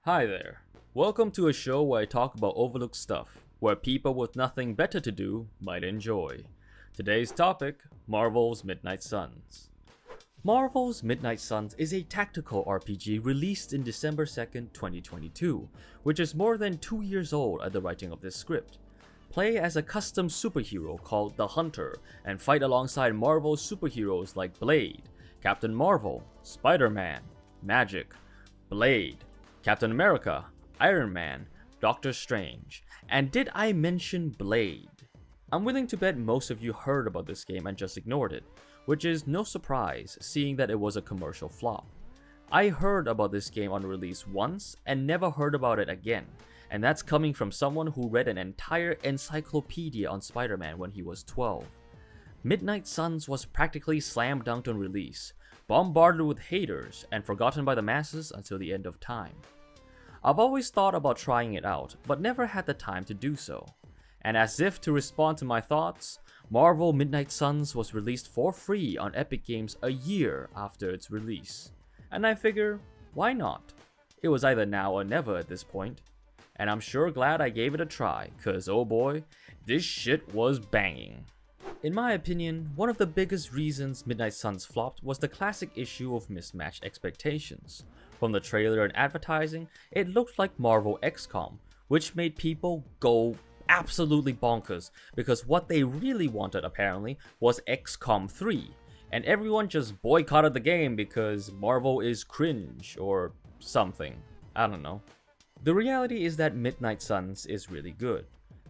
Hi there. Welcome to a show where I talk about overlooked stuff, where people with nothing better to do might enjoy. Today's topic, Marvel's Midnight Suns. Marvel's Midnight Suns is a tactical RPG released in December 2nd, 2022, which is more than 2 years old at the writing of this script. Play as a custom superhero called the Hunter and fight alongside Marvel's superheroes like Blade, Captain Marvel, Spider-Man, Magic, Blade, Captain America, Iron Man, Doctor Strange, and did I mention Blade? I'm willing to bet most of you heard about this game and just ignored it, which is no surprise seeing that it was a commercial flop. I heard about this game on release once and never heard about it again, and that's coming from someone who read an entire encyclopedia on Spider-Man when he was 12. Midnight Suns was practically slam dunked on release, bombarded with haters, and forgotten by the masses until the end of time. I've always thought about trying it out, but never had the time to do so. And as if to respond to my thoughts, Marvel Midnight Suns was released for free on Epic Games a year after its release. And I figure, why not? It was either now or never at this point. And I'm sure glad I gave it a try, cause oh boy, this shit was banging. In my opinion, one of the biggest reasons Midnight Suns flopped was the classic issue of mismatched expectations. From the trailer and advertising, it looked like Marvel XCOM, which made people go absolutely bonkers because what they really wanted apparently was XCOM 3, and everyone just boycotted the game because Marvel is cringe or something. I don't know. The reality is that Midnight Suns is really good.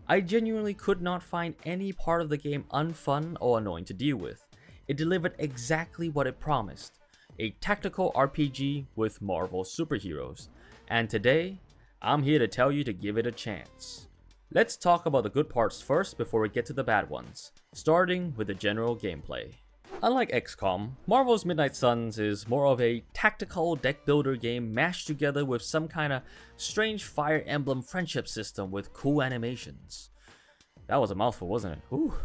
I genuinely could not find any part of the game unfun or annoying to deal with. It delivered exactly what it promised. A tactical RPG with Marvel superheroes. And today, I'm here to tell you to give it a chance. Let's talk about the good parts first before we get to the bad ones, starting with the general gameplay. Unlike XCOM, Marvel's Midnight Suns is more of a tactical deck builder game mashed together with some kind of strange Fire Emblem friendship system with cool animations. That was a mouthful, wasn't it? Whew.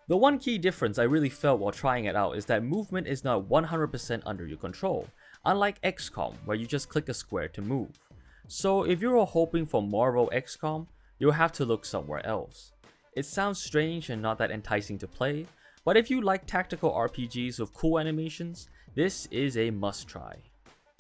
The one key difference I really felt while trying it out is that movement is not 100% under your control, unlike XCOM where you just click a square to move. So if you're hoping for Marvel XCOM, you'll have to look somewhere else. It sounds strange and not that enticing to play, but if you like tactical RPGs with cool animations, this is a must try.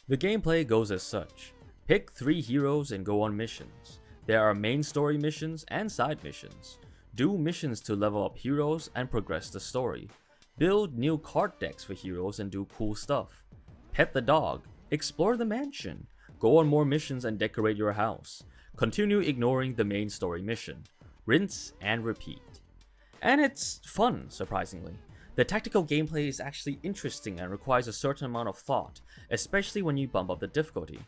The gameplay goes as such. Pick 3 heroes and go on missions. There are main story missions and side missions. Do missions to level up heroes and progress the story. Build new card decks for heroes and do cool stuff. Pet the dog. Explore the mansion. Go on more missions and decorate your house. Continue ignoring the main story mission. Rinse and repeat. And it's fun, surprisingly. The tactical gameplay is actually interesting and requires a certain amount of thought, especially when you bump up the difficulty.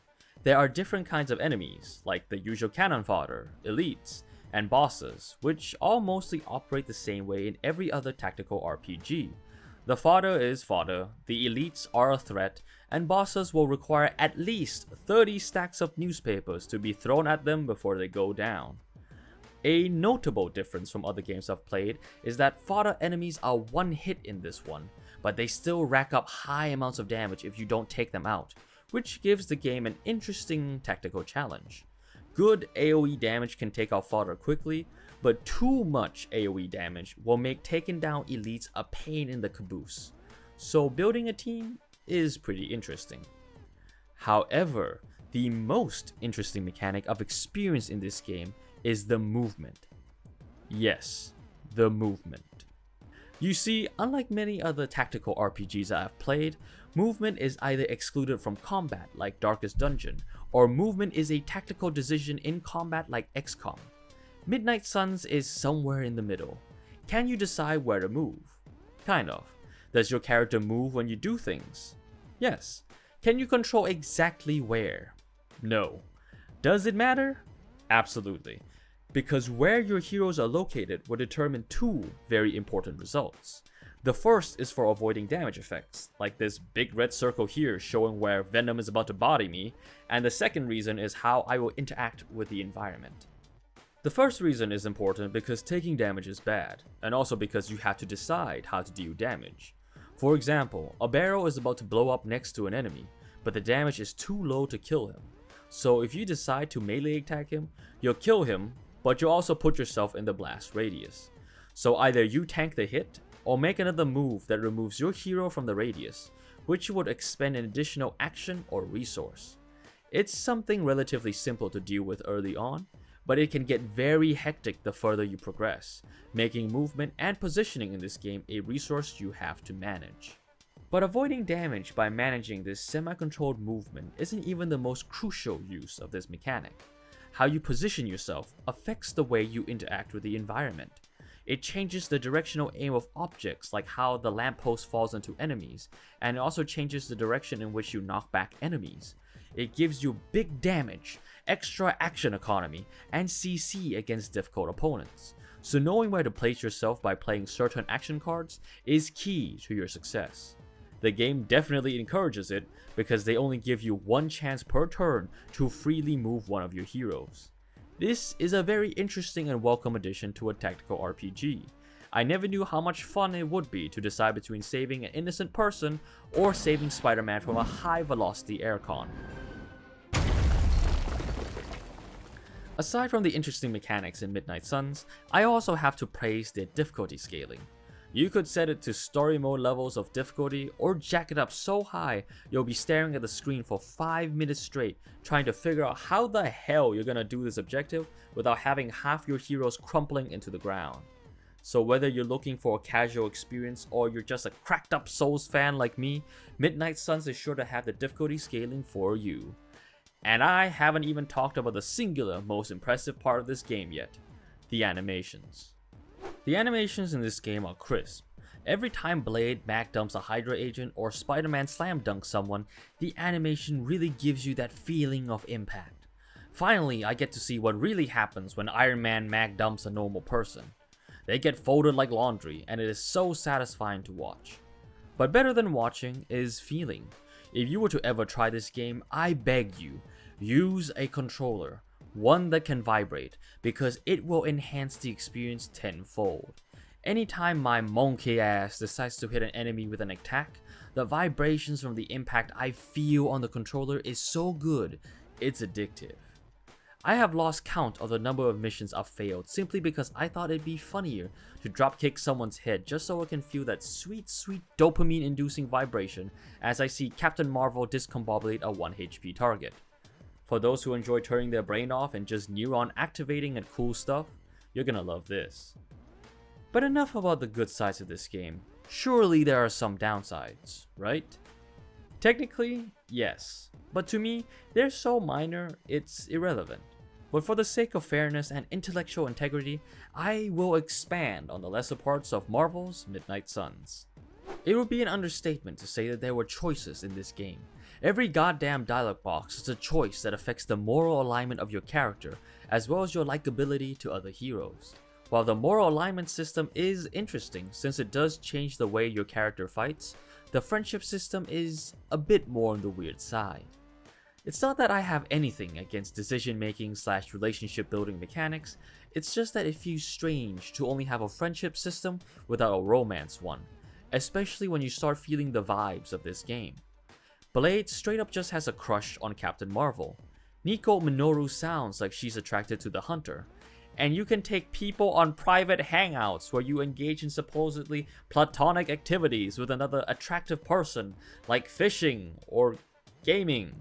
There are different kinds of enemies, like the usual cannon fodder, elites, and bosses, which all mostly operate the same way in every other tactical RPG. The fodder is fodder, the elites are a threat, and bosses will require at least 30 stacks of newspapers to be thrown at them before they go down. A notable difference from other games I've played is that fodder enemies are one hit in this one, but they still rack up high amounts of damage if you don't take them out, which gives the game an interesting tactical challenge. Good AoE damage can take out fodder quickly, but too much AoE damage will make taking down elites a pain in the caboose. So building a team is pretty interesting. However, the most interesting mechanic I've experienced in this game is the movement. Yes, the movement. You see, unlike many other tactical RPGs I have played, movement is either excluded from combat like Darkest Dungeon, or movement is a tactical decision in combat like XCOM. Midnight Suns is somewhere in the middle. Can you decide where to move? Kind of. Does your character move when you do things? Yes. Can you control exactly where? No. Does it matter? Absolutely. Because where your heroes are located will determine 2 very important results. The first is for avoiding damage effects, like this big red circle here showing where Venom is about to body me, and the second reason is how I will interact with the environment. The first reason is important because taking damage is bad, and also because you have to decide how to deal damage. For example, a barrel is about to blow up next to an enemy, but the damage is too low to kill him. So if you decide to melee attack him, you'll kill him, but you'll also put yourself in the blast radius. So either you tank the hit, or make another move that removes your hero from the radius, which would expend an additional action or resource. It's something relatively simple to deal with early on, but it can get very hectic the further you progress, making movement and positioning in this game a resource you have to manage. But avoiding damage by managing this semi-controlled movement isn't even the most crucial use of this mechanic. How you position yourself affects the way you interact with the environment. It changes the directional aim of objects, like how the lamppost falls into enemies, and it also changes the direction in which you knock back enemies. It gives you big damage, extra action economy, and CC against difficult opponents. So knowing where to place yourself by playing certain action cards is key to your success. The game definitely encourages it because they only give you one chance per turn to freely move one of your heroes. This is a very interesting and welcome addition to a tactical RPG. I never knew how much fun it would be to decide between saving an innocent person or saving Spider-Man from a high velocity aircon. Aside from the interesting mechanics in Midnight Suns, I also have to praise their difficulty scaling. You could set it to story mode levels of difficulty or jack it up so high you'll be staring at the screen for 5 minutes straight trying to figure out how the hell you're gonna do this objective without having half your heroes crumpling into the ground. So whether you're looking for a casual experience or you're just a cracked up Souls fan like me, Midnight Suns is sure to have the difficulty scaling for you. And I haven't even talked about the singular most impressive part of this game yet, the animations. The animations in this game are crisp. Every time Blade mag dumps a Hydra agent or Spider-Man slam dunks someone, the animation really gives you that feeling of impact. Finally, I get to see what really happens when Iron Man mag dumps a normal person. They get folded like laundry, and it is so satisfying to watch. But better than watching is feeling. If you were to ever try this game, I beg you, use a controller. One that can vibrate, because it will enhance the experience tenfold. Anytime my monkey ass decides to hit an enemy with an attack, the vibrations from the impact I feel on the controller is so good, it's addictive. I have lost count of the number of missions I've failed simply because I thought it'd be funnier to dropkick someone's head just so I can feel that sweet dopamine inducing vibration as I see Captain Marvel discombobulate a 1 HP target. For those who enjoy turning their brain off and just neuron activating and cool stuff, you're gonna love this. But enough about the good sides of this game. Surely there are some downsides, right? Technically, yes. But to me, they're so minor, it's irrelevant. But for the sake of fairness and intellectual integrity, I will expand on the lesser parts of Marvel's Midnight Suns. It would be an understatement to say that there were choices in this game. Every goddamn dialogue box is a choice that affects the moral alignment of your character, as well as your likability to other heroes. While the moral alignment system is interesting since it does change the way your character fights, the friendship system is a bit more on the weird side. It's not that I have anything against decision making / relationship building mechanics, it's just that it feels strange to only have a friendship system without a romance one, especially when you start feeling the vibes of this game. Blade straight up just has a crush on Captain Marvel. Nico Minoru sounds like she's attracted to the Hunter. And you can take people on private hangouts where you engage in supposedly platonic activities with another attractive person, like fishing or gaming.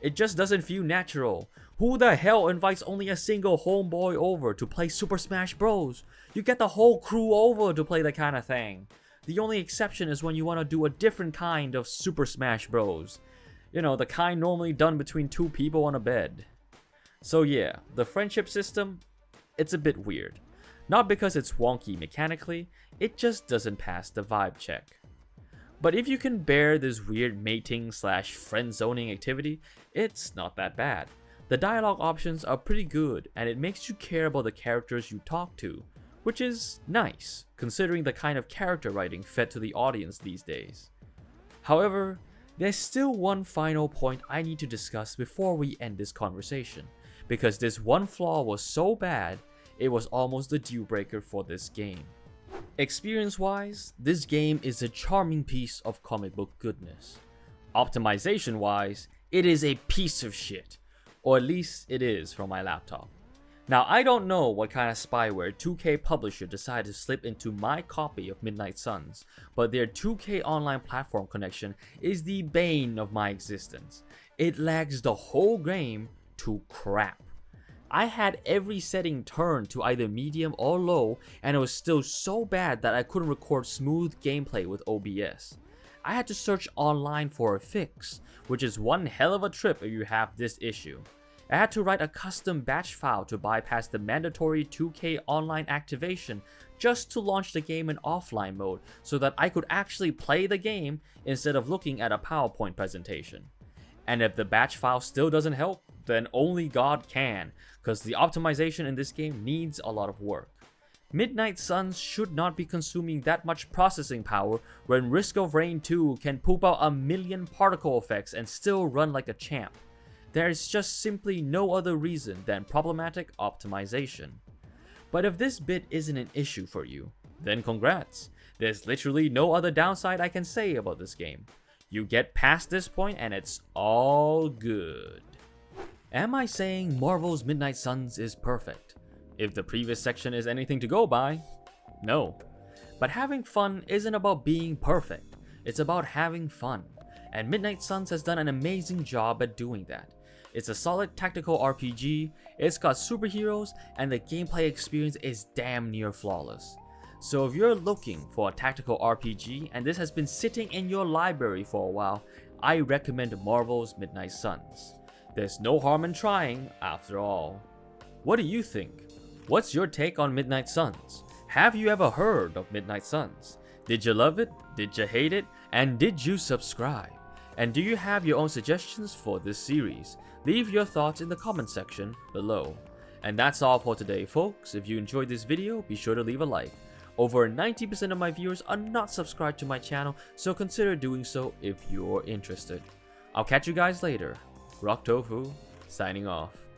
It just doesn't feel natural. Who the hell invites only a single homeboy over to play Super Smash Bros? You get the whole crew over to play that kind of thing. The only exception is when you want to do a different kind of Super Smash Bros. You know, the kind normally done between 2 people on a bed. So yeah, the friendship system, it's a bit weird. Not because it's wonky mechanically, it just doesn't pass the vibe check. But if you can bear this weird mating / friend zoning activity, it's not that bad. The dialogue options are pretty good and it makes you care about the characters you talk to, which is nice, considering the kind of character writing fed to the audience these days. However, there's still one final point I need to discuss before we end this conversation, because this one flaw was so bad, it was almost the deal breaker for this game. Experience-wise, this game is a charming piece of comic book goodness. Optimization-wise, it is a piece of shit. or at least it is from my laptop. Now, I don't know what kind of spyware 2K publisher decided to slip into my copy of Midnight Suns, but their 2K online platform connection is the bane of my existence. It lags the whole game to crap. I had every setting turned to either medium or low, and it was still so bad that I couldn't record smooth gameplay with OBS. I had to search online for a fix, which is one hell of a trip if you have this issue. I had to write a custom batch file to bypass the mandatory 2K online activation just to launch the game in offline mode so that I could actually play the game instead of looking at a PowerPoint presentation. And if the batch file still doesn't help, then only God can, because the optimization in this game needs a lot of work. Midnight Suns should not be consuming that much processing power when Risk of Rain 2 can poop out a million particle effects and still run like a champ. There is just simply no other reason than problematic optimization. But if this bit isn't an issue for you, then congrats. There's literally no other downside I can say about this game. You get past this point and it's all good. Am I saying Marvel's Midnight Suns is perfect? If the previous section is anything to go by, no. But having fun isn't about being perfect, it's about having fun. And Midnight Suns has done an amazing job at doing that. It's a solid tactical RPG, it's got superheroes, and the gameplay experience is damn near flawless. So if you're looking for a tactical RPG and this has been sitting in your library for a while, I recommend Marvel's Midnight Suns. There's no harm in trying, after all. What do you think? What's your take on Midnight Suns? Have you ever heard of Midnight Suns? Did you love it? Did you hate it? And did you subscribe? And do you have your own suggestions for this series? Leave your thoughts in the comment section below. And that's all for today, folks. If you enjoyed this video, be sure to leave a like. Over 90% of my viewers are not subscribed to my channel, so consider doing so if you're interested. I'll catch you guys later. Rock Tofu, signing off.